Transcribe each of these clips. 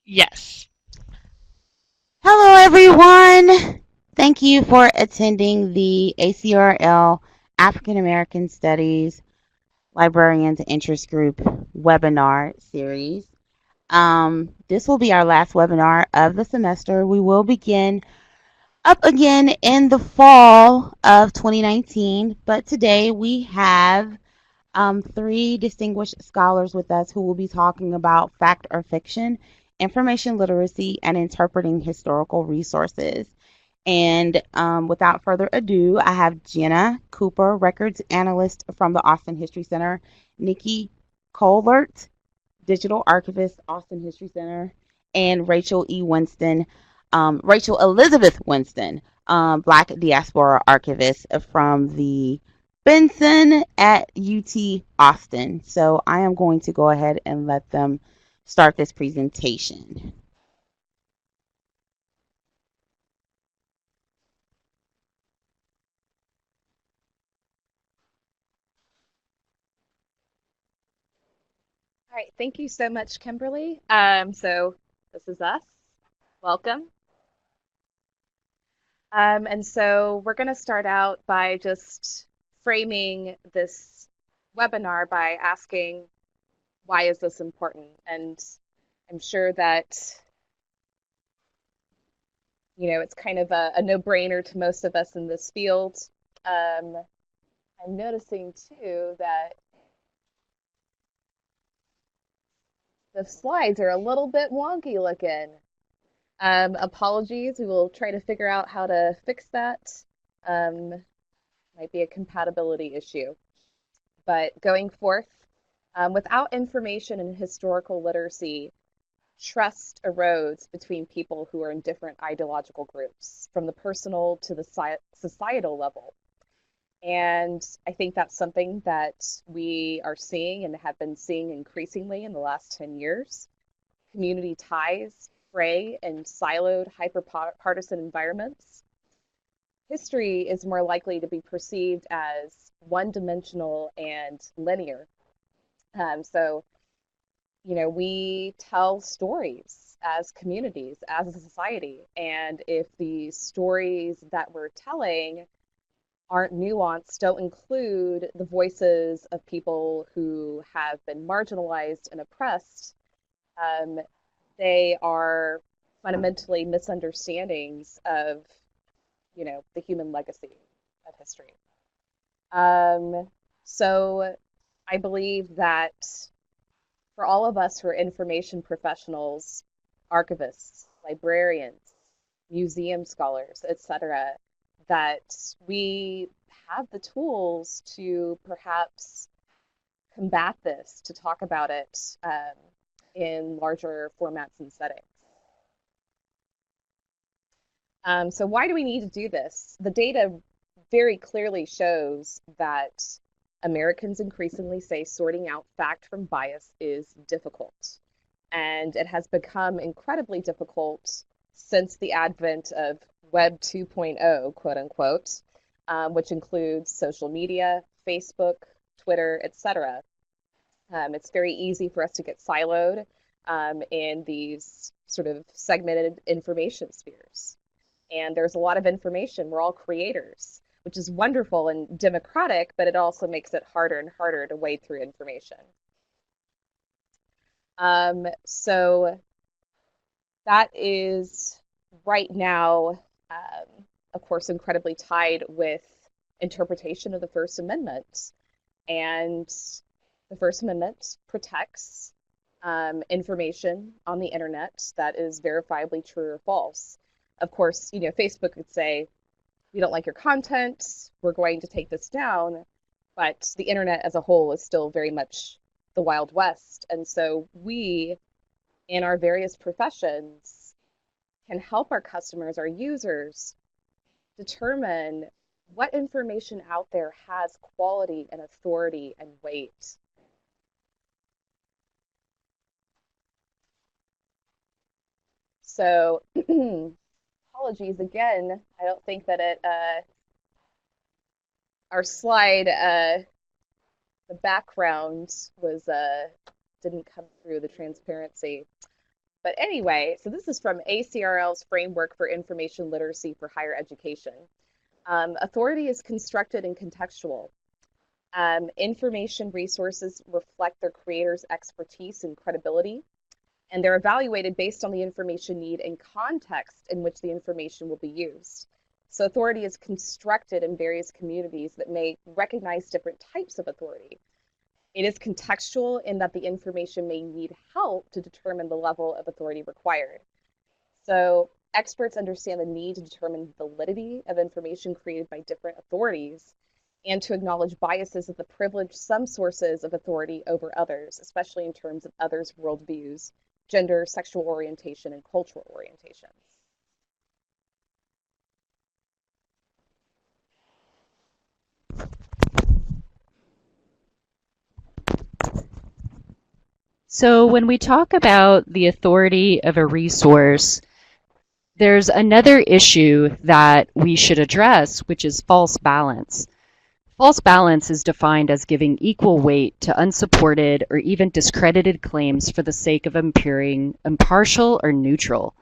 Yes. Hello, everyone. Thank you for attending the ACRL African American Studies Librarians Interest Group webinar series. This will be our last webinar of the semester. We will begin up again in the fall of 2019, but today we have three distinguished scholars with us who will be talking about fact or fiction, information literacy, and interpreting historical resources. And without further ado, I have Jenna Cooper, records analyst from the Austin History Center, Nikki Colbert, digital archivist, Austin History Center, and Rachel Elizabeth Winston, Black Diaspora archivist from the Benson at UT Austin. So I am going to go ahead and let them start this presentation. All right, thank you so much, Kimberly. So this is us. Welcome. And so we're going to start out by just framing this webinar by asking, why is this important? And I'm sure that, it's kind of a no-brainer to most of us in this field. Um, I'm noticing too that the slides are a little bit wonky looking. Apologies. We will try to figure out how to fix that. Um, Might be a compatibility issue. But going forth, without information and historical literacy, trust erodes between people who are in different ideological groups, from the personal to the societal level. And I think that's something that we are seeing and have been seeing increasingly in the last 10 years. Community ties fray in siloed, hyper-partisan environments. History is more likely to be perceived as one-dimensional and linear. So, we tell stories as communities, as a society, and if the stories that we're telling aren't nuanced, don't include the voices of people who have been marginalized and oppressed, um, they are fundamentally misunderstandings of, the human legacy of history. Um, so I believe that for all of us who are information professionals, archivists, librarians, museum scholars, etc., that we have the tools to perhaps combat this, to talk about it in larger formats and settings. So why do we need to do this? The data very clearly shows that Americans increasingly say sorting out fact from bias is difficult. And it has become incredibly difficult since the advent of Web 2.0, quote unquote, which includes social media, Facebook, Twitter, etc. It's very easy for us to get siloed in these sort of segmented information spheres. And there's a lot of information. We're all creators, which is wonderful and democratic, but it also makes it harder and harder to wade through information. So that is right now, of course, incredibly tied with interpretation of the First Amendment. And the First Amendment protects information on the internet that is verifiably true or false. Of course, Facebook could say, we don't like your content, we're going to take this down, but the internet as a whole is still very much the Wild West. And so we, in our various professions, can help our customers, our users, determine what information out there has quality and authority and weight. So, apologies again. I don't think that our slide, the background was, didn't come through the transparency. But anyway, so this is from ACRL's Framework for Information Literacy for Higher Education. Authority is constructed and contextual. Information resources reflect their creators' expertise and credibility, and they're evaluated based on the information need and context in which the information will be used. So authority is constructed in various communities that may recognize different types of authority. It is contextual in that the information may need help to determine the level of authority required. So experts understand the need to determine validity of information created by different authorities and to acknowledge biases that privilege some sources of authority over others, especially in terms of others' worldviews, gender, sexual orientation, and cultural orientations. So when we talk about the authority of a resource, there's another issue that we should address, which is false balance. False balance is defined as giving equal weight to unsupported or even discredited claims for the sake of appearing impartial or neutral.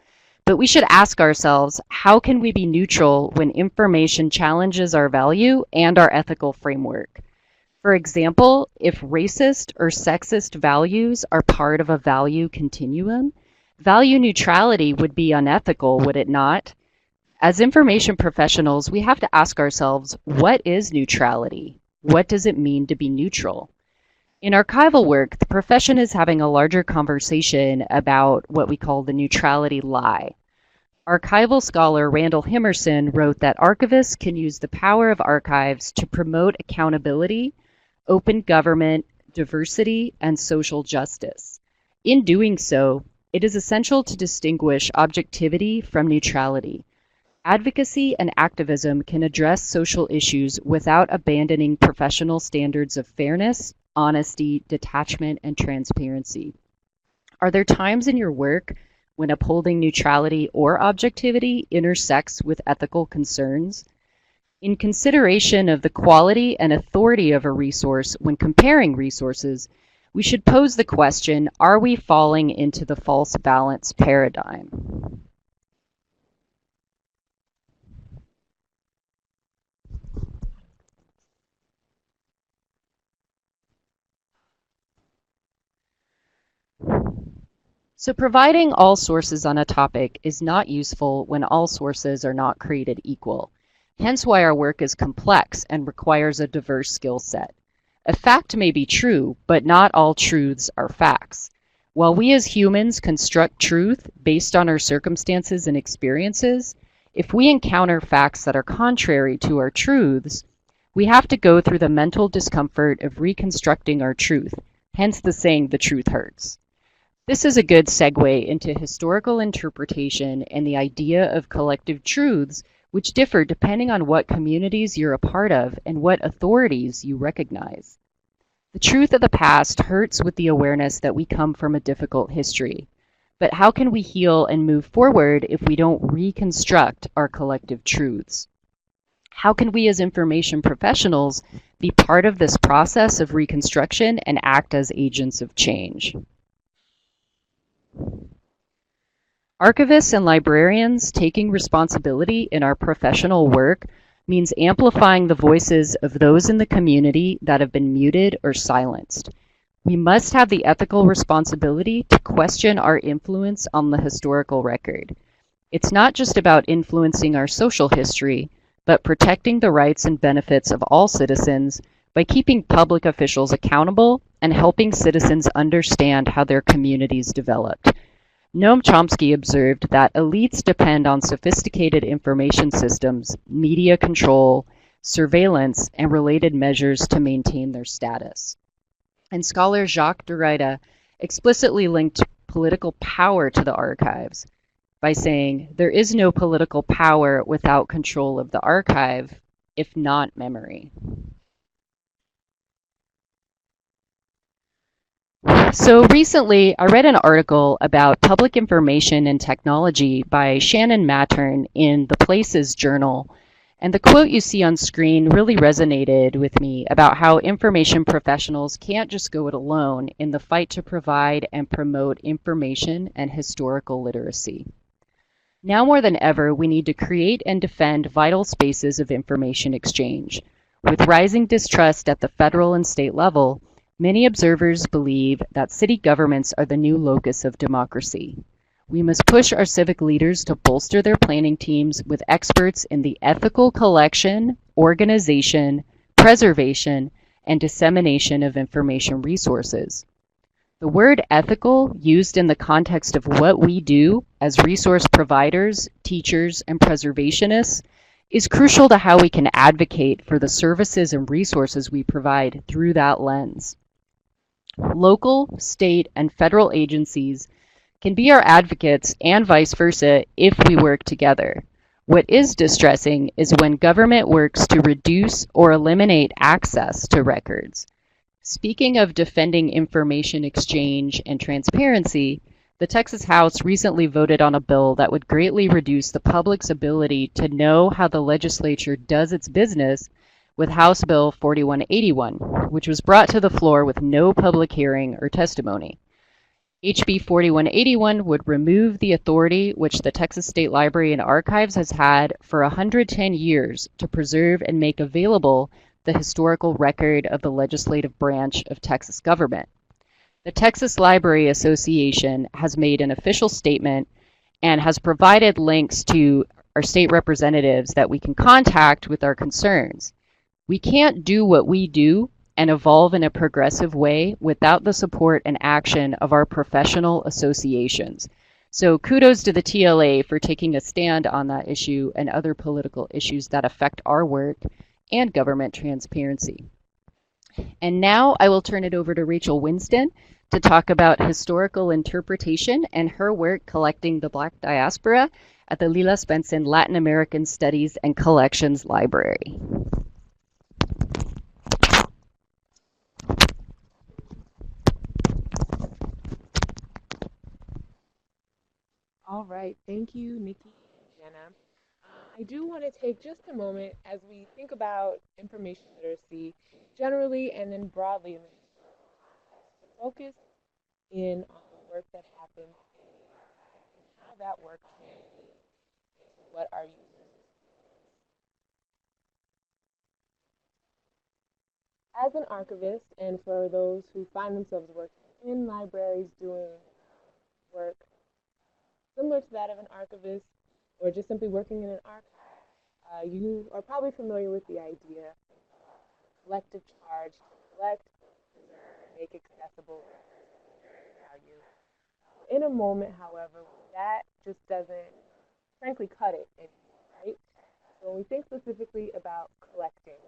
But we should ask ourselves, how can we be neutral when information challenges our value and our ethical framework? For example, if racist or sexist values are part of a value continuum, value neutrality would be unethical, would it not? As information professionals, we have to ask ourselves, what is neutrality? What does it mean to be neutral? In archival work, the profession is having a larger conversation about what we call the neutrality lie. Archival scholar Randall Himerson wrote that archivists can use the power of archives to promote accountability, open government, diversity, and social justice. In doing so, it is essential to distinguish objectivity from neutrality. Advocacy and activism can address social issues without abandoning professional standards of fairness, honesty, detachment, and transparency. Are there times in your work when upholding neutrality or objectivity intersects with ethical concerns? In consideration of the quality and authority of a resource when comparing resources, we should pose the question, are we falling into the false balance paradigm? So providing all sources on a topic is not useful when all sources are not created equal. Hence why our work is complex and requires a diverse skill set. A fact may be true, but not all truths are facts. While we as humans construct truth based on our circumstances and experiences, if we encounter facts that are contrary to our truths, we have to go through the mental discomfort of reconstructing our truth, hence the saying, the truth hurts. This is a good segue into historical interpretation and the idea of collective truths, which differ depending on what communities you're a part of and what authorities you recognize. The truth of the past hurts with the awareness that we come from a difficult history. But how can we heal and move forward if we don't reconstruct our collective truths? How can we as information professionals be part of this process of reconstruction and act as agents of change? Archivists and librarians taking responsibility in our professional work means amplifying the voices of those in the community that have been muted or silenced. We must have the ethical responsibility to question our influence on the historical record. It's not just about influencing our social history, but protecting the rights and benefits of all citizens by keeping public officials accountable and helping citizens understand how their communities developed. Noam Chomsky observed that elites depend on sophisticated information systems, media control, surveillance, and related measures to maintain their status. And scholar Jacques Derrida explicitly linked political power to the archives by saying, there is no political power without control of the archive, if not memory. So recently, I read an article about public information and technology by Shannon Mattern in the Places Journal, And the quote you see on screen really resonated with me about how information professionals can't just go it alone in the fight to provide and promote information and historical literacy. Now more than ever, we need to create and defend vital spaces of information exchange. With rising distrust at the federal and state level, many observers believe that city governments are the new locus of democracy. We must push our civic leaders to bolster their planning teams with experts in the ethical collection, organization, preservation, and dissemination of information resources. The word ethical, used in the context of what we do as resource providers, teachers, and preservationists, is crucial to how we can advocate for the services and resources we provide through that lens. Local, state, and federal agencies can be our advocates and vice versa if we work together. What is distressing is when government works to reduce or eliminate access to records. Speaking of defending information exchange and transparency, the Texas House recently voted on a bill that would greatly reduce the public's ability to know how the legislature does its business with House Bill 4181, which was brought to the floor with no public hearing or testimony. HB 4181 would remove the authority which the Texas State Library and Archives has had for 110 years to preserve and make available the historical record of the legislative branch of Texas government. The Texas Library Association has made an official statement and has provided links to our state representatives that we can contact with our concerns. We can't do what we do and evolve in a progressive way without the support and action of our professional associations. So kudos to the TLA for taking a stand on that issue and other political issues that affect our work and government transparency. And now I will turn it over to Rachel Winston to talk about historical interpretation and her work collecting the Black diaspora at the Lila Spencer Latin American Studies and Collections Library. All right, thank you, Nikki and Jenna. I do want to take just a moment as we think about information literacy generally and then broadly in the focus in on the work that happens and how that work translates into what our users. As an archivist, and for those who find themselves working in libraries doing work similar to that of an archivist, or just simply working in an archive, you are probably familiar with the idea of collective charge to collect, make accessible value. In a moment, however, that just doesn't, frankly, cut it anymore, right? So when we think specifically about collecting,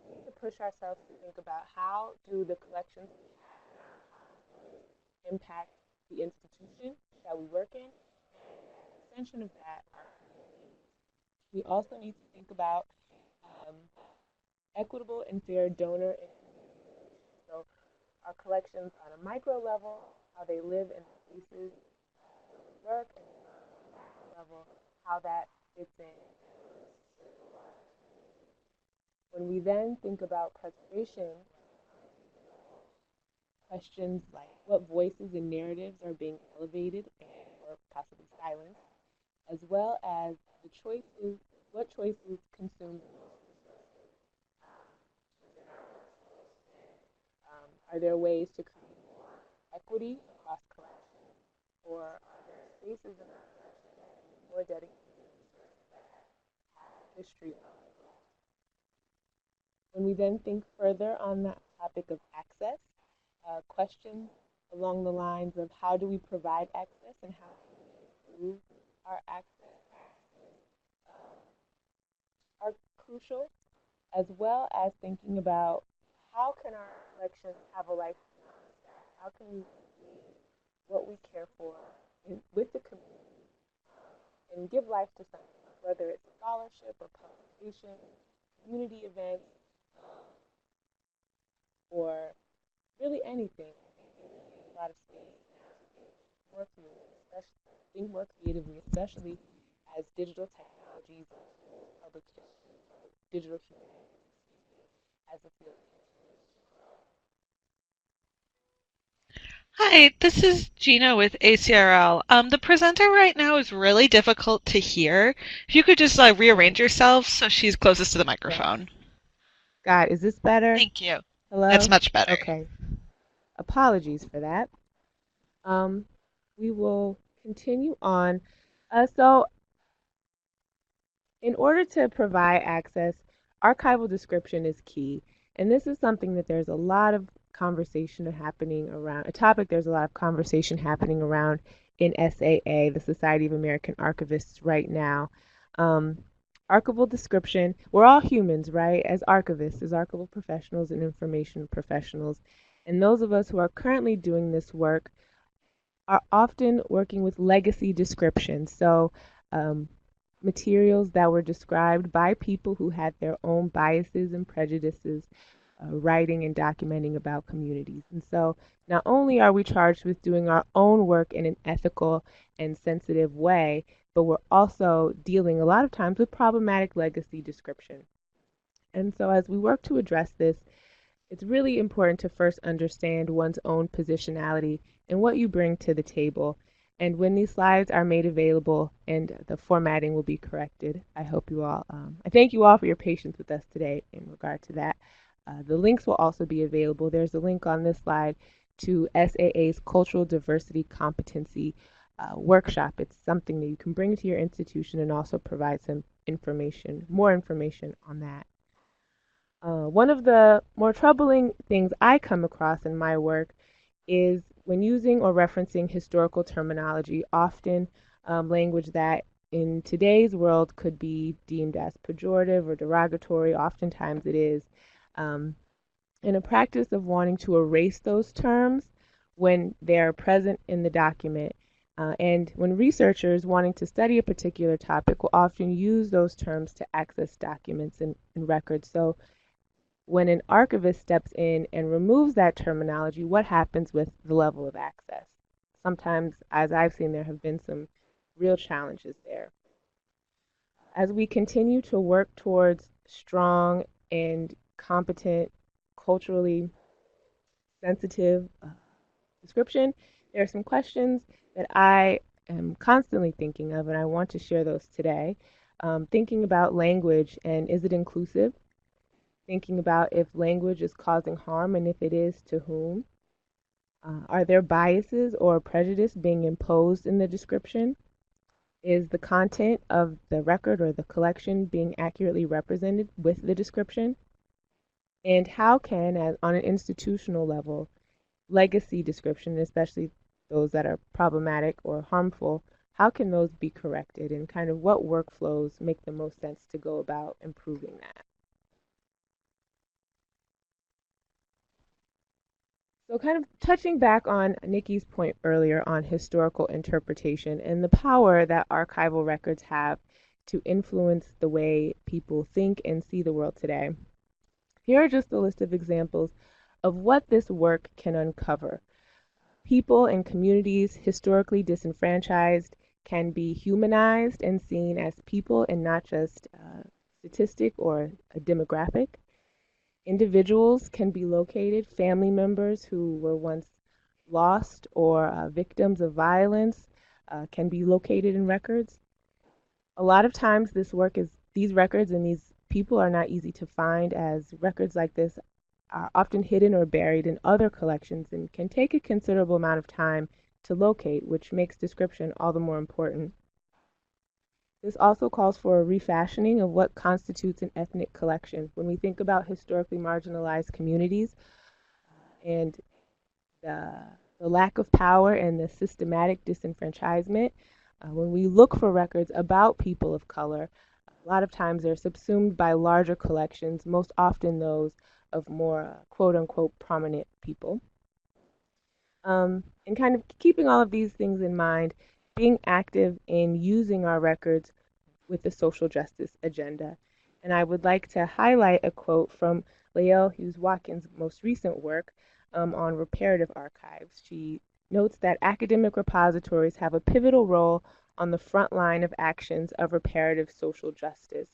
we need to push ourselves to think about how do the collections impact the institution that we work in, and an extension of that, our community. We also need to think about equitable and fair donor and community. So our collections on a micro level, how they live in the spaces where we work, and on a macro level, how that fits in. When we then think about preservation, questions like what voices and narratives are being elevated and or possibly silenced, as well as the choices, what choices consume the most resources. Are there ways to create more equity across collections, or are there spaces in our collection that are more dedicated to resources that have history of it? When we then think further on that topic of access, questions along the lines of how do we provide access and how can we improve our access are crucial, as well as thinking about how can our collections have a life beyond that? How can we engage what we care for with the community and give life to something, whether it's scholarship or publication, community events, or really anything. A lot of space now to think more creatively, especially as digital technologies and public history digital humanities as a field. Hi, this is Gina with ACRL. The presenter right now is really difficult to hear. If you could just rearrange yourself so she's closest to the microphone. God, is this better? Thank you. Hello? That's much better. Okay. Apologies for that. We will continue on. So in order to provide access, archival description is key. And this is something that there's a lot of conversation happening around, a topic there's a lot of conversation happening around in SAA, the Society of American Archivists, right now. Archival description, we're all humans, right? As archivists, as archival professionals and information professionals. And those of us who are currently doing this work are often working with legacy description. So materials that were described by people who had their own biases and prejudices, writing and documenting about communities. And so not only are we charged with doing our own work in an ethical and sensitive way, but we're also dealing a lot of times with problematic legacy description. And so as we work to address this, it's really important to first understand one's own positionality and what you bring to the table. And when these slides are made available and the formatting will be corrected, I hope you all, I thank you all for your patience with us today in regard to that. The links will also be available. There's a link on this slide to SAA's Cultural Diversity Competency Workshop. It's something that you can bring to your institution and also provide some information, more information on that. One of the more troubling things I come across in my work is when using or referencing historical terminology, often language that in today's world could be deemed as pejorative or derogatory. Oftentimes it is. In a practice of wanting to erase those terms when they're present in the document, and when researchers wanting to study a particular topic will often use those terms to access documents and records. So when an archivist steps in and removes that terminology, what happens with the level of access? Sometimes, as I've seen, there have been some real challenges there. As we continue to work towards strong and competent, culturally sensitive description, there are some questions that I am constantly thinking of, and I want to share those today. Thinking about language and is it inclusive? Thinking about if language is causing harm and if it is, to whom. Are there biases or prejudice being imposed in the description? Is the content of the record or the collection being accurately represented with the description? And how can, on an institutional level, legacy description, especially those that are problematic or harmful, how can those be corrected, and kind of what workflows make the most sense to go about improving that? So kind of touching back on Nikki's point earlier on historical interpretation and the power that archival records have to influence the way people think and see the world today. Here are just a list of examples of what this work can uncover. People and communities historically disenfranchised can be humanized and seen as people and not just a statistic or a demographic. Individuals can be located, family members who were once lost or victims of violence can be located in records. A lot of times these records and these people are not easy to find, as records like this are often hidden or buried in other collections and can take a considerable amount of time to locate, which makes description all the more important. This also calls for a refashioning of what constitutes an ethnic collection. When we think about historically marginalized communities and the lack of power and the systematic disenfranchisement, when we look for records about people of color, a lot of times they're subsumed by larger collections, most often those of more quote-unquote prominent people. And kind of keeping all of these things in mind, being active in using our records with the social justice agenda. And I would like to highlight a quote from Lael Hughes-Watkins' most recent work on reparative archives. She notes that academic repositories have a pivotal role on the front line of actions of reparative social justice.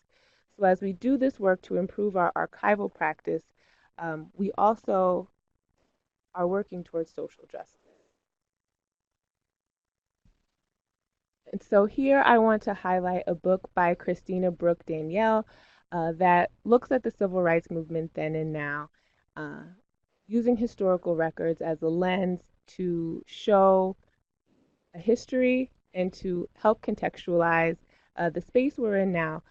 So as we do this work to improve our archival practice, we also are working towards social justice. And so here I want to highlight a book by Christina Brooke Danielle that looks at the civil rights movement then and now, using historical records as a lens to show a history and to help contextualize the space we're in now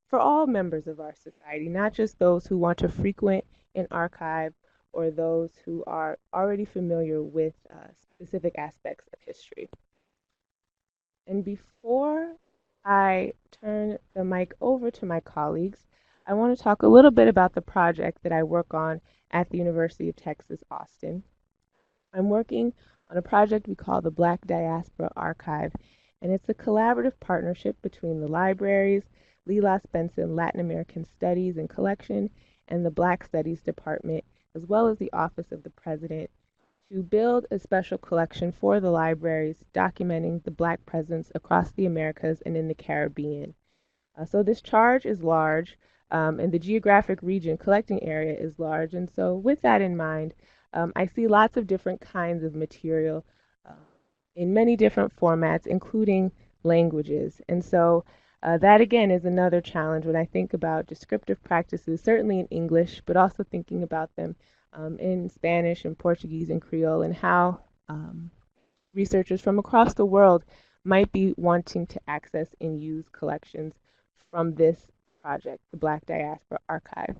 for all members of our society, not just those who want to frequent an archive or those who are already familiar with specific aspects of history. And before I turn the mic over to my colleagues, I want to talk a little bit about the project that I work on at the University of Texas, Austin. I'm working on a project we call the Black Diaspora Archive, and it's a collaborative partnership between the libraries, Leela Spencer Latin American Studies and Collection, and the Black Studies Department, as well as the Office of the President, to build a special collection for the libraries documenting the Black presence across the Americas and in the Caribbean. So this charge is large, and the geographic region collecting area is large, and so with that in mind, I see lots of different kinds of material in many different formats, including languages. And so that again is another challenge when I think about descriptive practices, certainly in English, but also thinking about them in Spanish and Portuguese and Creole, and how researchers from across the world might be wanting to access and use collections from this project, the Black Diaspora Archive.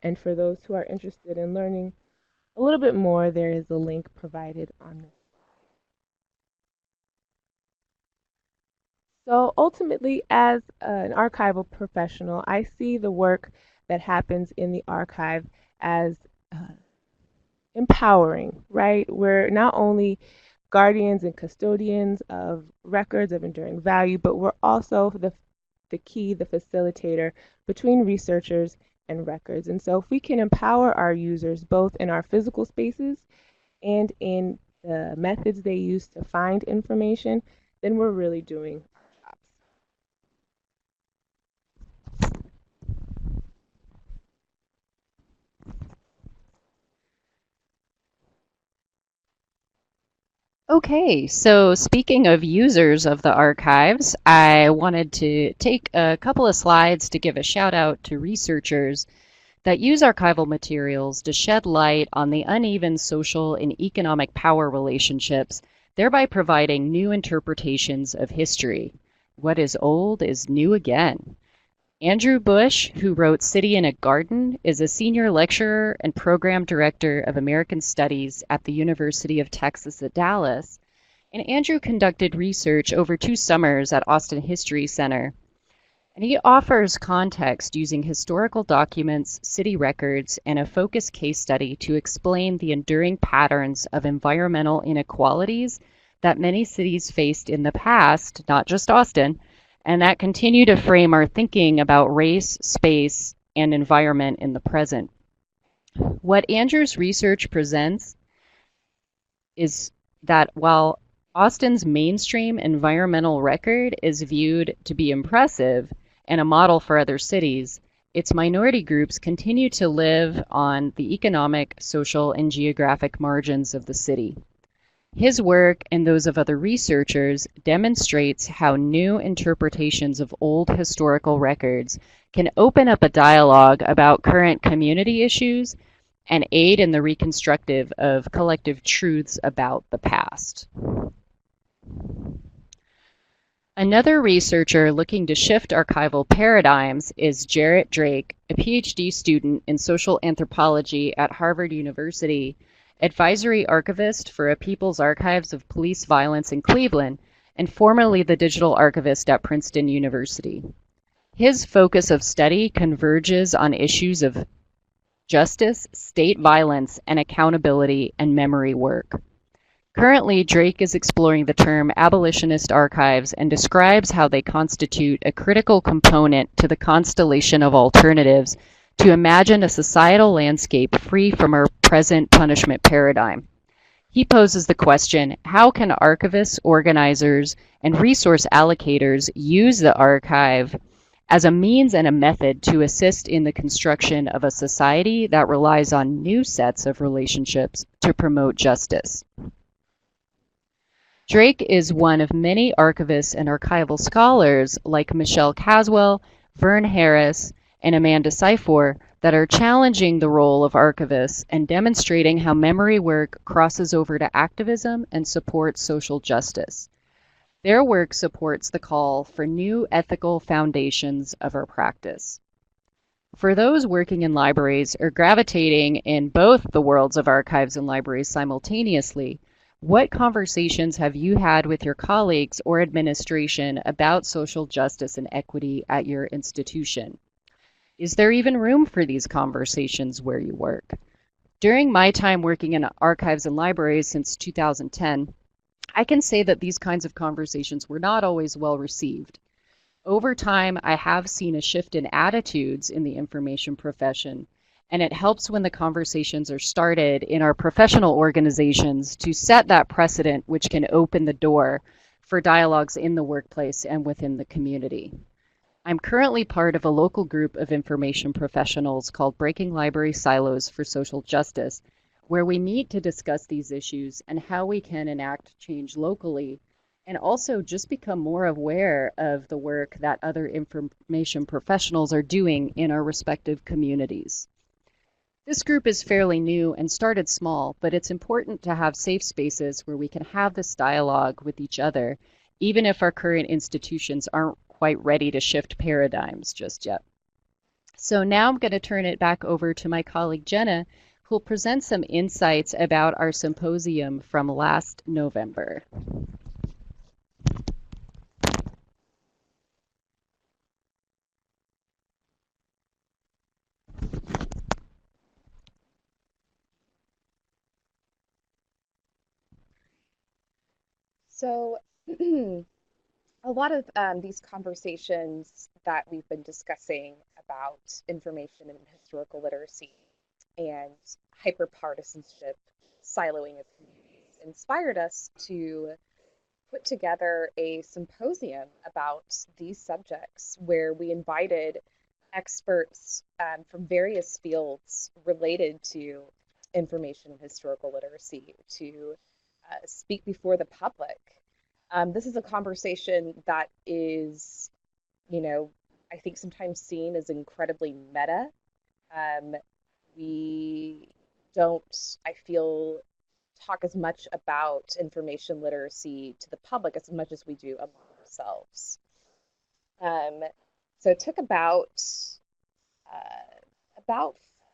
And for those who are interested in learning a little bit more, there is a link provided on this. So ultimately, as an archival professional, I see the work that happens in the archive as empowering, right? We're not only guardians and custodians of records of enduring value, but we're also the facilitator between researchers and records. And so if we can empower our users both in our physical spaces and in the methods they use to find information, then we're really doing our jobs. Okay, so speaking of users of the archives, I wanted to take a couple of slides to give a shout out to researchers that use archival materials to shed light on the uneven social and economic power relationships, thereby providing new interpretations of history. What is old is new again. Andrew Bush, who wrote City in a Garden, is a senior lecturer and program director of American Studies at the University of Texas at Dallas. And Andrew conducted research over 2 summers at Austin History Center. And he offers context using historical documents, city records, and a focused case study to explain the enduring patterns of environmental inequalities that many cities faced in the past, not just Austin, and that continue to frame our thinking about race, space, and environment in the present. What Andrew's research presents is that while Austin's mainstream environmental record is viewed to be impressive and a model for other cities, its minority groups continue to live on the economic, social, and geographic margins of the city. His work and those of other researchers demonstrates how new interpretations of old historical records can open up a dialogue about current community issues and aid in the reconstructive of collective truths about the past. Another researcher looking to shift archival paradigms is Jarrett Drake, a PhD student in social anthropology at Harvard University, advisory archivist for a People's Archives of Police Violence in Cleveland, and formerly the digital archivist at Princeton University. His focus of study converges on issues of justice, state violence, and accountability and memory work. Currently, Drake is exploring the term abolitionist archives and describes how they constitute a critical component to the constellation of alternatives to imagine a societal landscape free from our present punishment paradigm. He poses the question, how can archivists, organizers, and resource allocators use the archive as a means and a method to assist in the construction of a society that relies on new sets of relationships to promote justice. Drake is one of many archivists and archival scholars like Michelle Caswell, Vern Harris, and Amanda Seyfor that are challenging the role of archivists and demonstrating how memory work crosses over to activism and supports social justice. Their work supports the call for new ethical foundations of our practice. For those working in libraries or gravitating in both the worlds of archives and libraries simultaneously, what conversations have you had with your colleagues or administration about social justice and equity at your institution? Is there even room for these conversations where you work? During my time working in archives and libraries since 2010, I can say that these kinds of conversations were not always well received. Over time, I have seen a shift in attitudes in the information profession, and it helps when the conversations are started in our professional organizations to set that precedent which can open the door for dialogues in the workplace and within the community. I'm currently part of a local group of information professionals called Breaking Library Silos for Social Justice, where we meet to discuss these issues and how we can enact change locally, and also just become more aware of the work that other information professionals are doing in our respective communities. This group is fairly new and started small, but it's important to have safe spaces where we can have this dialogue with each other, even if our current institutions aren't quite ready to shift paradigms just yet. So now I'm going to turn it back over to my colleague Jenna, who'll present some insights about our symposium from last November. So a lot of these conversations that we've been discussing about information and historical literacy and hyperpartisanship, siloing of communities, inspired us to put together a symposium about these subjects where we invited experts from various fields related to information and historical literacy to speak before the public. This is a conversation that is, I think sometimes seen as incredibly meta. We don't, I feel, talk as much about information literacy to the public as much as we do among ourselves. So it took about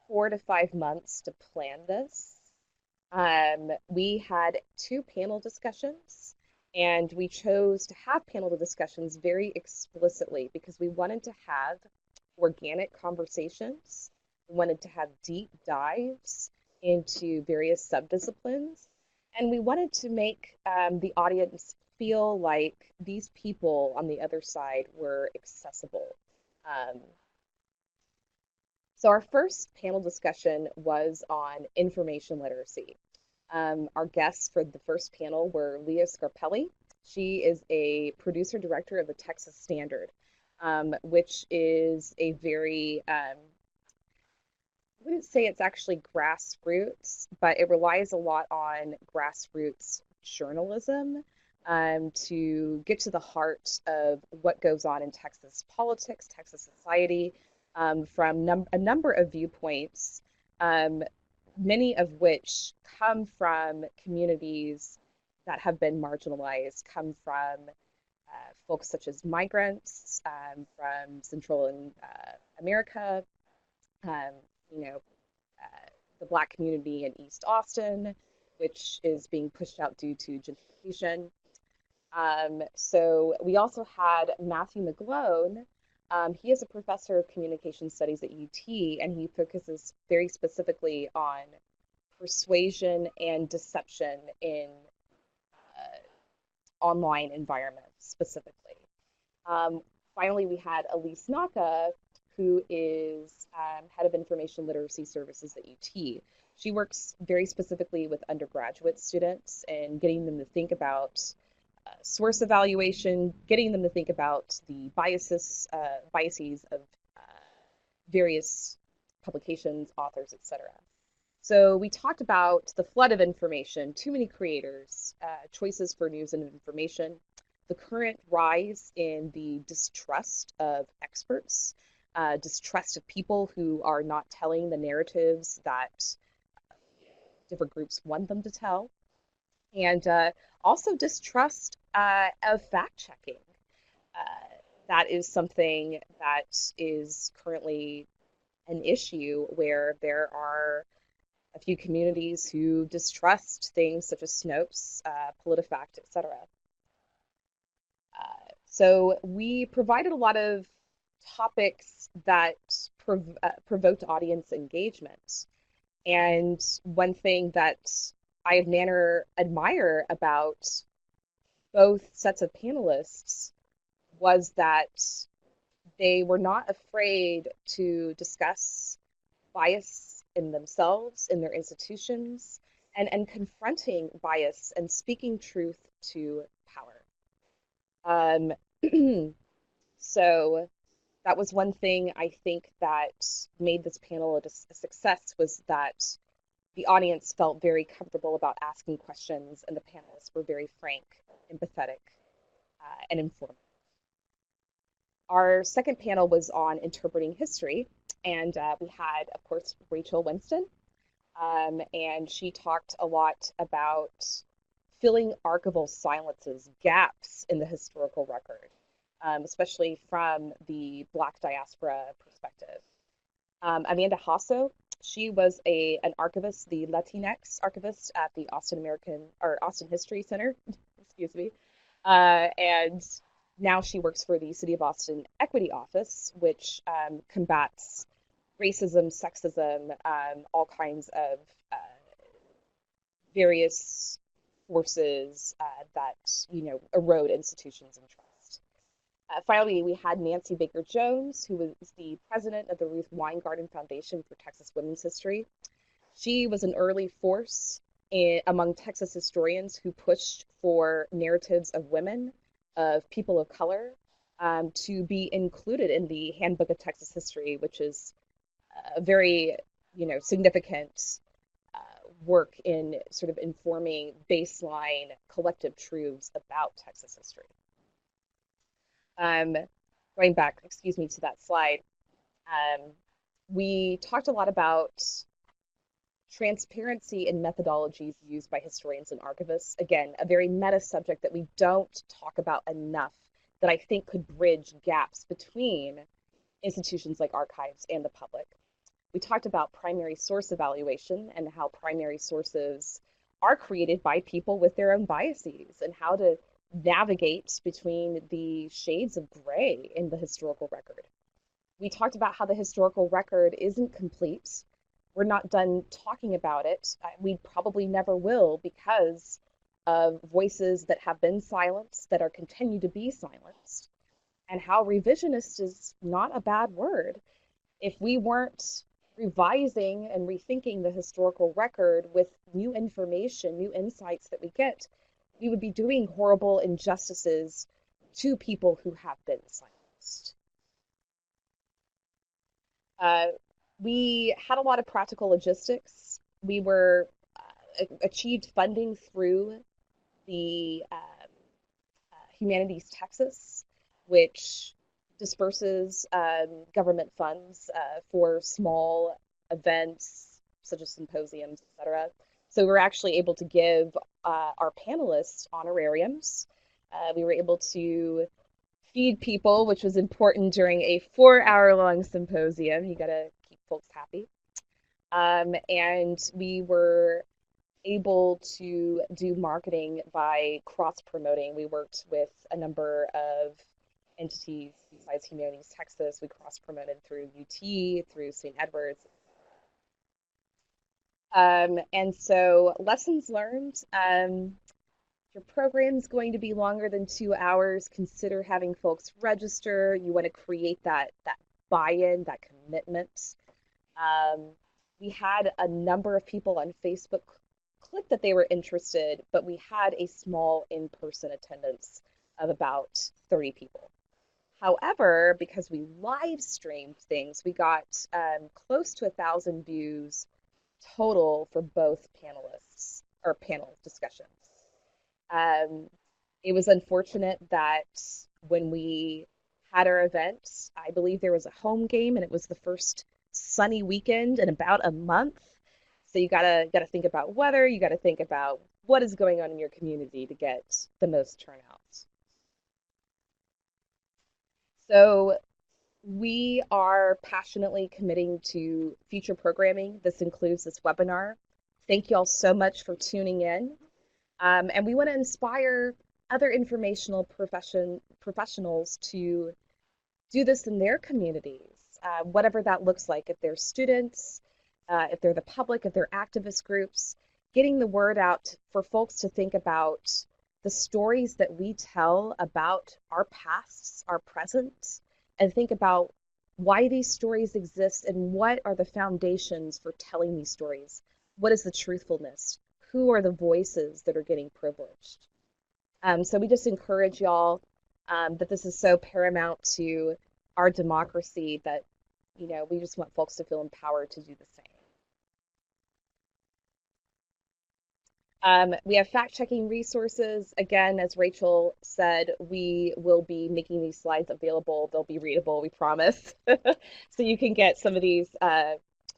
4 to 5 months to plan this. We had 2 panel discussions, and we chose to have panel discussions very explicitly because we wanted to have organic conversations. We wanted to have deep dives into various subdisciplines, and we wanted to make the audience feel like these people on the other side were accessible. So our first panel discussion was on information literacy. Our guests for the first panel were Leah Scarpelli. She is a producer-director of the Texas Standard, which is a very, I wouldn't say it's actually grassroots, but it relies a lot on grassroots journalism to get to the heart of what goes on in Texas politics, Texas society, from a number of viewpoints, many of which come from communities that have been marginalized, come from folks such as migrants from Central and America, the Black community in East Austin, which is being pushed out due to gentrification. So we also had Matthew McGlone. He is a professor of communication studies at UT, and he focuses very specifically on persuasion and deception in online environments specifically. Finally, we had Elise Naka, who is head of information literacy services at UT. She works very specifically with undergraduate students and getting them to think about source evaluation, getting them to think about the biases of various publications, authors, etc. So we talked about the flood of information, too many creators, choices for news and information, the current rise in the distrust of experts, distrust of people who are not telling the narratives that different groups want them to tell, and also distrust of fact-checking. That is something that is currently an issue where there are a few communities who distrust things such as Snopes, PolitiFact, etc. So we provided a lot of topics that provoked audience engagement. And one thing that I admire about both sets of panelists was that they were not afraid to discuss bias in themselves, in their institutions, and confronting bias and speaking truth to power. So that was one thing I think that made this panel a success, was that the audience felt very comfortable about asking questions, and the panelists were very frank, empathetic, and informative. Our second panel was on interpreting history, and we had, of course, Rachel Winston, and she talked a lot about filling archival silences, gaps in the historical record, especially from the Black diaspora perspective. Amanda Hasso, she was an archivist, the Latinx archivist at the Austin History Center, excuse me, and now she works for the City of Austin Equity Office, which combats racism, sexism, all kinds of various forces that erode institutions and trust. Finally, we had Nancy Baker Jones, who was the president of the Ruth Weingarten Foundation for Texas Women's History. She was an early force among Texas historians who pushed for narratives of women, of people of color, to be included in the Handbook of Texas History, which is a very, significant work in sort of informing baseline collective truths about Texas history. Going back, excuse me, to that slide, we talked a lot about transparency in methodologies used by historians and archivists. Again, a very meta subject that we don't talk about enough, that I think could bridge gaps between institutions like archives and the public. We talked about primary source evaluation and how primary sources are created by people with their own biases, and how to navigate between the shades of gray in the historical record. We talked about how the historical record isn't complete. We're not done talking about it. We probably never will, because of voices that have been silenced, that are continue to be silenced, and how revisionist is not a bad word. If we weren't revising and rethinking the historical record with new information, new insights that we get, we would be doing horrible injustices to people who have been silenced. We had a lot of practical logistics. We were achieved funding through the Humanities Texas, which disperses government funds for small events such as symposiums, etc. So we're actually able to give our panelists honorariums. We were able to feed people, which was important during a 4-hour-long symposium. You gotta keep folks happy. And we were able to do marketing by cross-promoting. We worked with a number of entities besides Humanities Texas. We cross-promoted through UT, through St. Edwards. And so lessons learned, your program's going to be longer than 2 hours. Consider having folks register. You want to create that buy-in, that commitment. We had a number of people on Facebook clicked that they were interested, but we had a small in-person attendance of about 30 people. However, because we live streamed things, we got close to 1,000 views total for both panelists or panel discussions. It was unfortunate that when we had our event, I believe there was a home game and it was the first sunny weekend in about a month. So you gotta think about weather, you gotta think about what is going on in your community to get the most turnout. So we are passionately committing to future programming. This includes this webinar. Thank you all so much for tuning in. And we want to inspire other informational professionals to do this in their communities, whatever that looks like. If they're students, if they're the public, if they're activist groups, getting the word out for folks to think about the stories that we tell about our pasts, our present, and think about why these stories exist and what are the foundations for telling these stories. What is the truthfulness? Who are the voices that are getting privileged? So we just encourage y'all that this is so paramount to our democracy that, you know, we just want folks to feel empowered to do the same. We have fact-checking resources. Again, as Rachel said, we will be making these slides available. They'll be readable, we promise. So you can get some of these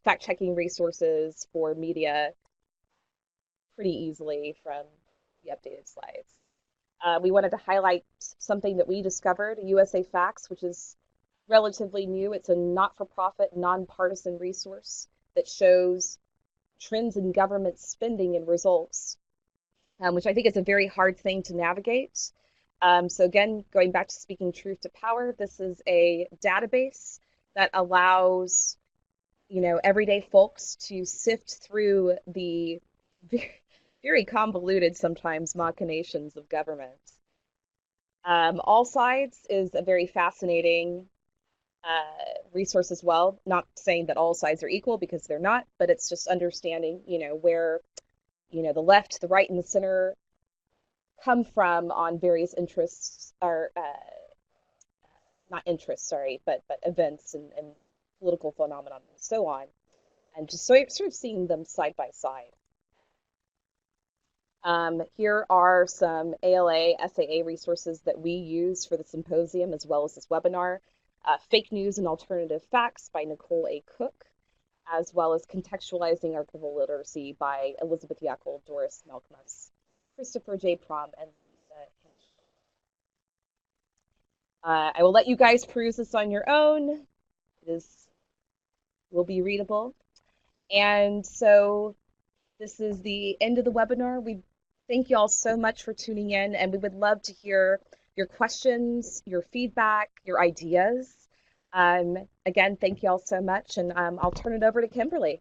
fact-checking resources for media pretty easily from the updated slides. We wanted to highlight something that we discovered, USA Facts, which is relatively new. It's a not-for-profit, nonpartisan resource that shows trends in government spending and results, which I think is a very hard thing to navigate. So again, going back to speaking truth to power, this is a database that allows, you know, everyday folks to sift through the very convoluted, sometimes, machinations of government. All Sides is a very fascinating resource as well. Not saying that all sides are equal, because they're not, but it's just understanding, you know, where, you know, the left, the right, and the center come from on various interests, or not interests, sorry, but events and political phenomenon and so on, and just sort of seeing them side by side. Here are some ALA, SAA resources that we use for the symposium as well as this webinar. Fake News and Alternative Facts by Nicole A. Cook, as well as Contextualizing Archival Literacy by Elizabeth Yackel, Doris Malkmus, Christopher J. Prom, and Lisa Hinch. I will let you guys peruse this on your own. Will be readable. And so this is the end of the webinar. We thank you all so much for tuning in, and we would love to hear your questions, your feedback, your ideas. Again, thank you all so much, and I'll turn it over to Kimberly.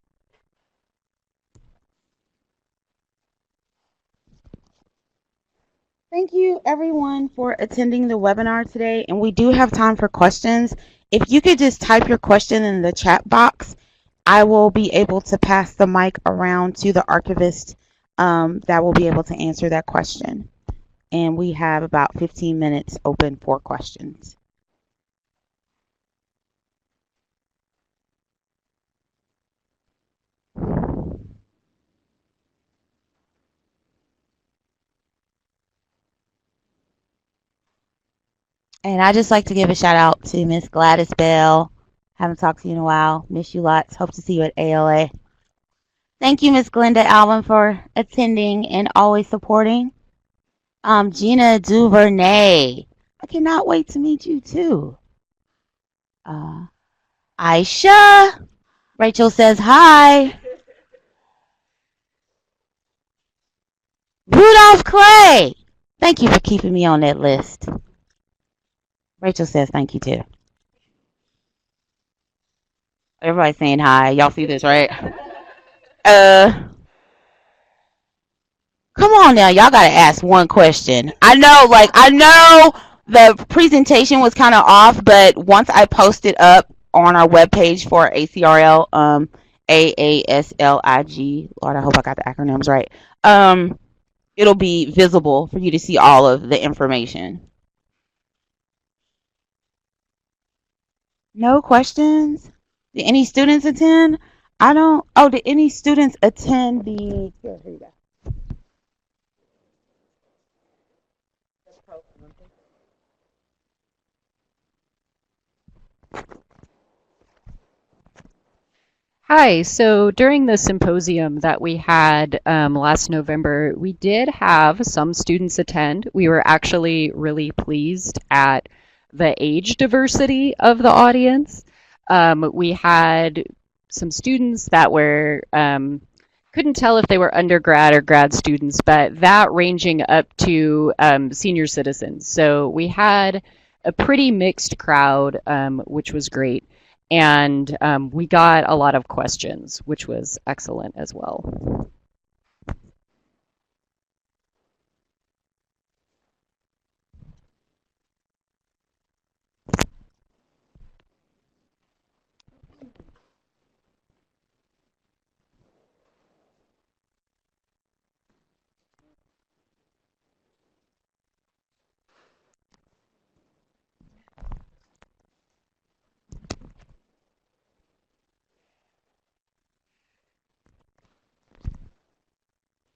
Thank you, everyone, for attending the webinar today, and we do have time for questions. If you could just type your question in the chat box, I will be able to pass the mic around to the archivist that will be able to answer that question. And we have about 15 minutes open for questions. And I just like to give a shout out to Miss Gladys Bell. Haven't talked to you in a while. Miss you lots. Hope to see you at ALA. Thank you, Miss Glenda Alvin, for attending and always supporting. Gina Duvernay. I cannot wait to meet you too. Aisha. Rachel says hi. Rudolph Clay. Thank you for keeping me on that list. Rachel says thank you too. Everybody's saying hi. Y'all see this, right? Come on now. Y'all got to ask one question. I know the presentation was kind of off, but once I posted up on our webpage for ACRL AASLIG. Lord, I hope I got the acronyms right. It'll be visible for you to see all of the information. No questions? Did any students attend? I don't. Oh, did any students attend the? Here you go. Hi, so during the symposium that we had last November, we did have some students attend. We were actually really pleased at the age diversity of the audience. We had some students that were, couldn't tell if they were undergrad or grad students, but that ranging up to senior citizens. So we had a pretty mixed crowd, which was great. And we got a lot of questions, which was excellent as well.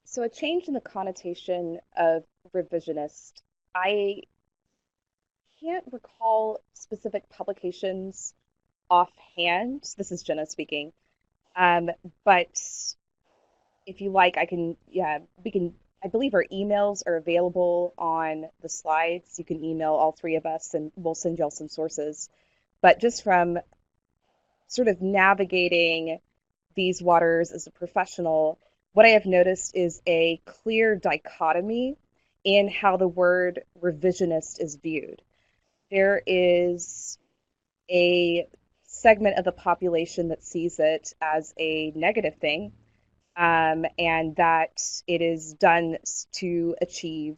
So a change in the connotation of revisionist. I can't recall specific publications offhand. This is Jenna speaking. But if you like, I can, yeah, we can, I believe our emails are available on the slides. You can email all three of us and we'll send y'all some sources. But just from sort of navigating these waters as a professional, what I have noticed is a clear dichotomy in how the word revisionist is viewed. There is a segment of the population that sees it as a negative thing, and that it is done to achieve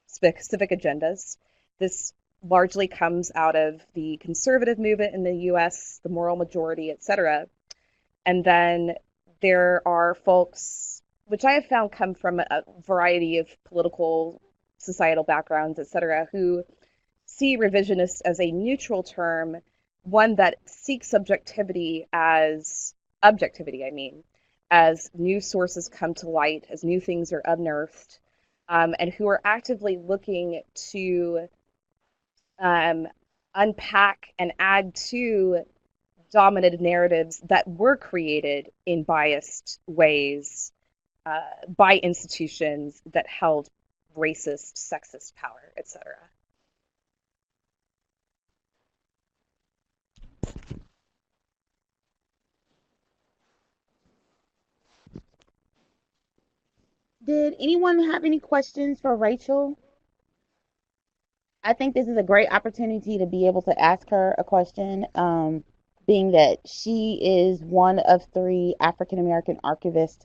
specific agendas. This largely comes out of the conservative movement in the US, the moral majority, etc. And then there are folks, which I have found come from a variety of political, societal backgrounds, etc., who see revisionist as a neutral term, one that seeks objectivity, I mean, as new sources come to light, as new things are unearthed, and who are actively looking to unpack and add to dominant narratives that were created in biased ways by institutions that held racist, sexist power, etc. Did anyone have any questions for Rachel? I think this is a great opportunity to be able to ask her a question, being that she is one of three African American archivists,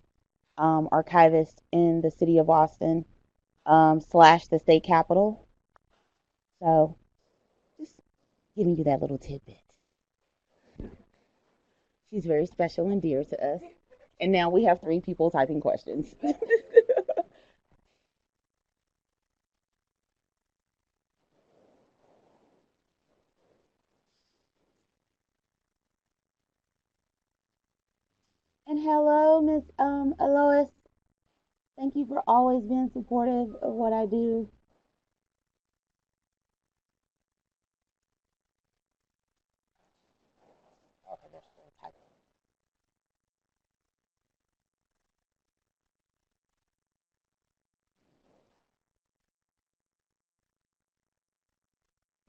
archivists in the city of Austin, slash the state capitol. So just giving you that little tidbit. She's very special and dear to us. And now we have three people typing questions. And hello, Miss Alois. Thank you for always being supportive of what I do.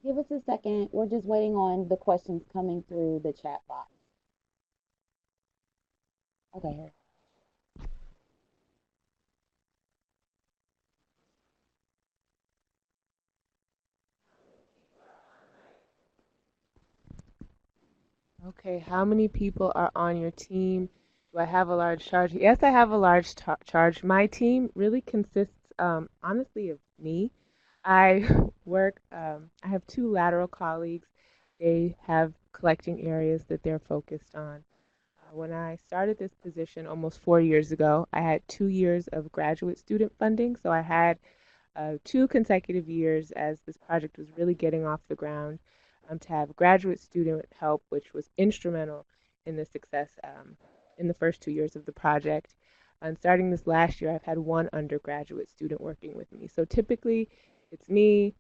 Give us a second. We're just waiting on the questions coming through the chat box. Okay. Okay, how many people are on your team? Do I have a large charge? Yes, I have a large charge. My team really consists, honestly, of me. I I have two lateral colleagues. They have collecting areas that they're focused on. When I started this position almost 4 years ago, I had 2 years of graduate student funding. So I had 2 consecutive years as this project was really getting off the ground to have graduate student help, which was instrumental in the success in the first 2 years of the project. And starting this last year, I've had one undergraduate student working with me. So typically, it's me,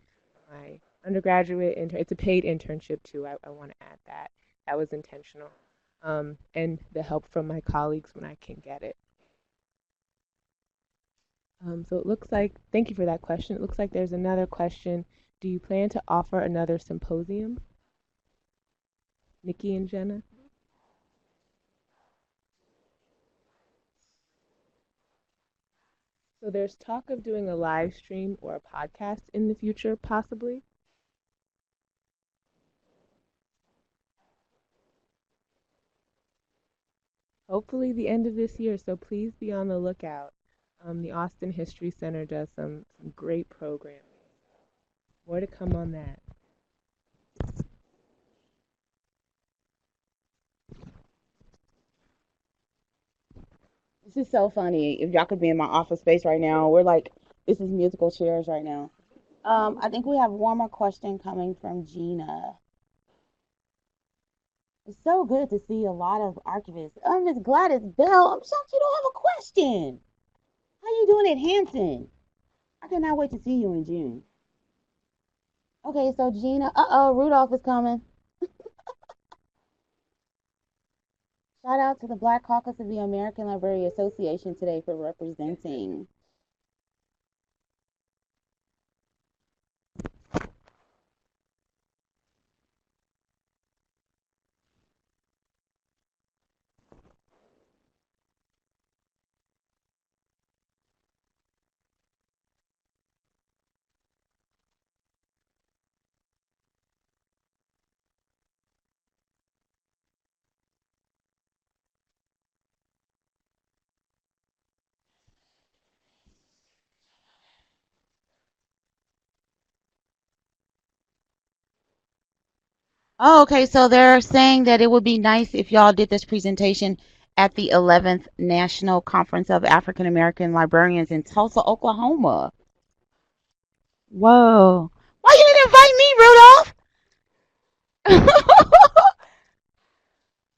my undergraduate intern. It's a paid internship too. I want to add that. That was intentional. And the help from my colleagues when I can get it. So it looks like, thank you for that question. It looks like there's another question. Do you plan to offer another symposium? Nikki and Jenna? So there's talk of doing a live stream or a podcast in the future, possibly. Hopefully the end of this year, so please be on the lookout. The Austin History Center does some great programming. More to come on that. This is so funny. If y'all could be in my office space right now, we're like, this is musical chairs right now. I think we have one more question coming from Gina. It's so good to see a lot of archivists. Miss Gladys Bell, I'm shocked you don't have a question. How you doing at Hampton? I cannot wait to see you in June. Okay, so Gina, Rudolph is coming. Shout out to the Black Caucus of the American Library Association today for representing. Oh, okay. So they're saying that it would be nice if y'all did this presentation at the 11th National Conference of African American Librarians in Tulsa, Oklahoma. Whoa. Why you didn't invite me, Rudolph?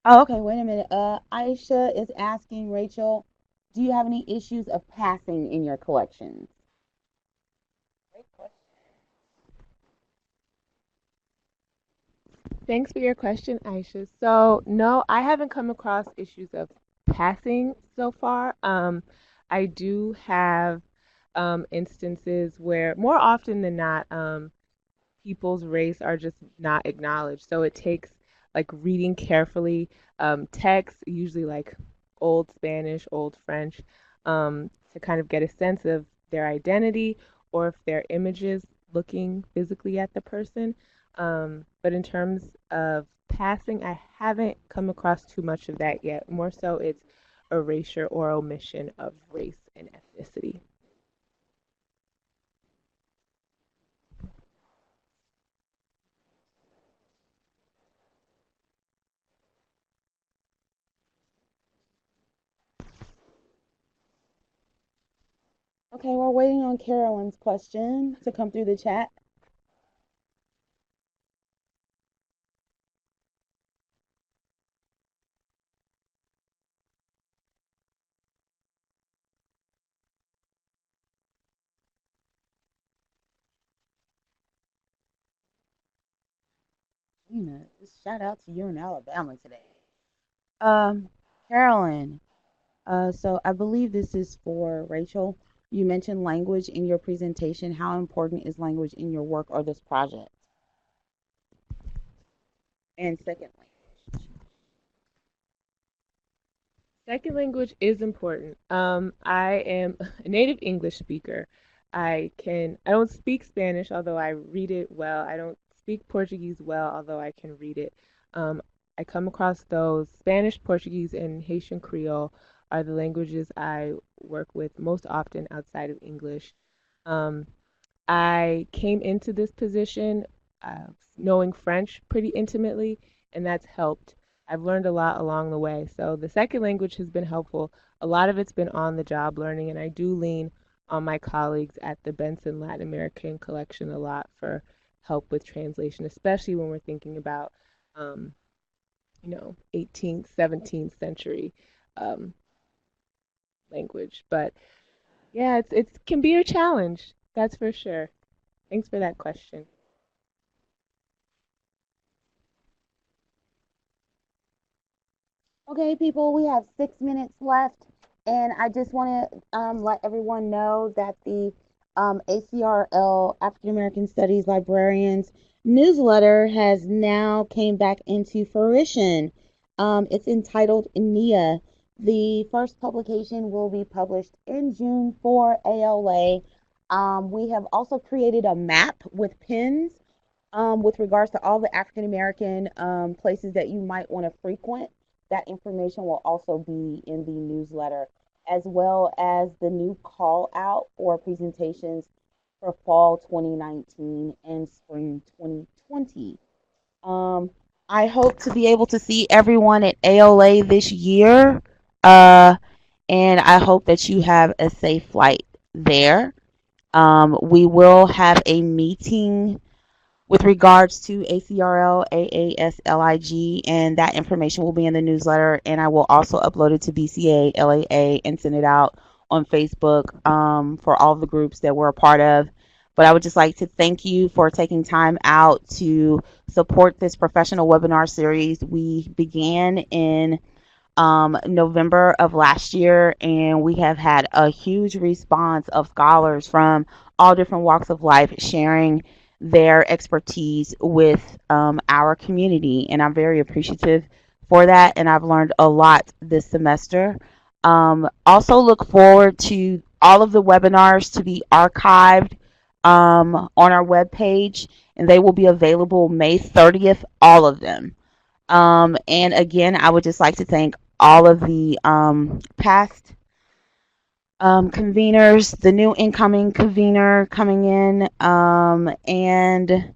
Oh, okay. Wait a minute. Aisha is asking Rachel, do you have any issues of passing in your collections? Thanks for your question, Aisha. So, no, I haven't come across issues of passing so far. I do have instances where, more often than not, people's race are just not acknowledged. So it takes like reading carefully text, usually like old Spanish, old French, to kind of get a sense of their identity or if their images looking physically at the person. But in terms of passing, I haven't come across too much of that yet. More so, it's erasure or omission of race and ethnicity. Okay, we're waiting on Carolyn's question to come through the chat. Gina, just shout out to you in Alabama today. Carolyn, so I believe this is for Rachel. You mentioned language in your presentation. How important is language in your work or this project? And secondly, Second language is important. I am a native English speaker. I don't speak Spanish, although I read it well. I don't speak Portuguese well, although I can read it. Um, I come across those. Spanish, Portuguese, and Haitian Creole are the languages I work with most often outside of English. Um, I came into this position knowing French pretty intimately, and that's helped. I've learned a lot along the way. So the second language has been helpful. A lot of it's been on the job learning, and I do lean on my colleagues at the Benson Latin American Collection a lot for help with translation, especially when we're thinking about, um, 18th, 17th century um, language. But yeah, it can be a challenge, that's for sure. Thanks for that question. Okay, people, we have 6 minutes left, and I just want to let everyone know that the ACRL African American Studies Librarians newsletter has now came back into fruition. It's entitled ENIA. The first publication will be published in June for ALA. We have also created a map with pins with regards to all the African American places that you might want to frequent. That information will also be in the newsletter, as well as the new call out or presentations for fall 2019 and spring 2020. Um, I hope to be able to see everyone at ALA this year, uh, and I hope that you have a safe flight there. We will have a meeting with regards to ACRL AASLIG, and that information will be in the newsletter, and I will also upload it to BCA LAA and send it out on Facebook for all of the groups that we're a part of. But I would just like to thank you for taking time out to support this professional webinar series. We began in November of last year, and we have had a huge response of scholars from all different walks of life sharing their expertise with our community, and I'm very appreciative for that, and I've learned a lot this semester. Also look forward to all of the webinars to be archived on our webpage, and they will be available May 30th, all of them. And again, I would just like to thank all of the past conveners, the new incoming convener coming in, and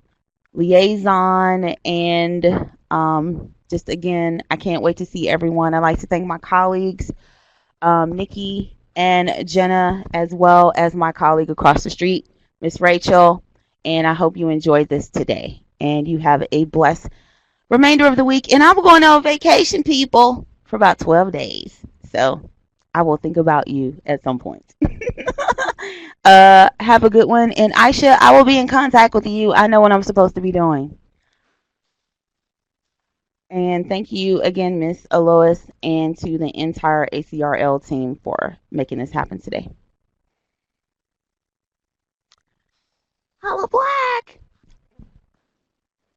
liaison, and just again, I can't wait to see everyone. I'd like to thank my colleagues, Nikki and Jenna, as well as my colleague across the street, Miss Rachel, and I hope you enjoyed this today. And you have a blessed remainder of the week. And I'm going on vacation, people, for about 12 days. So I will think about you at some point. Have a good one. And Aisha, I will be in contact with you. I know what I'm supposed to be doing. And thank you again, Miss Alois, and to the entire ACRL team for making this happen today. Holla Black!